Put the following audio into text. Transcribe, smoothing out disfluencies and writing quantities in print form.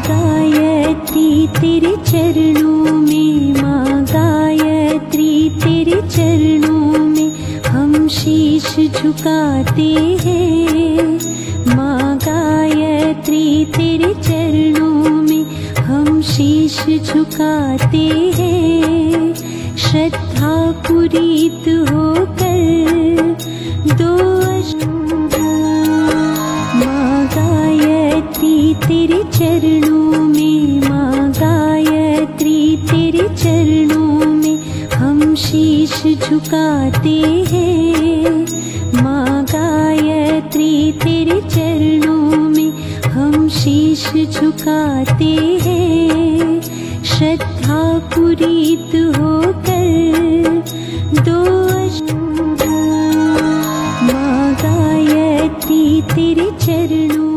गायत्री तेरे चरणों में, माँ गायत्री तेरे चरणों में हम शीश झुकाते हैं। माँ गायत्री तेरे चरणों में हम शीश झुकाते हैं। श्रद्धा पूरित होकर दो माँ गायत्री तेरे चरणों में, माँ गायत्री तेरे चरणों में हम शीश झुकाते हैं। माँ गायत्री तेरे चरणों में हम शीश झुकाते हैं। श्रद्धा पूरित होकर दो माँ गायत्री तेरे चरणों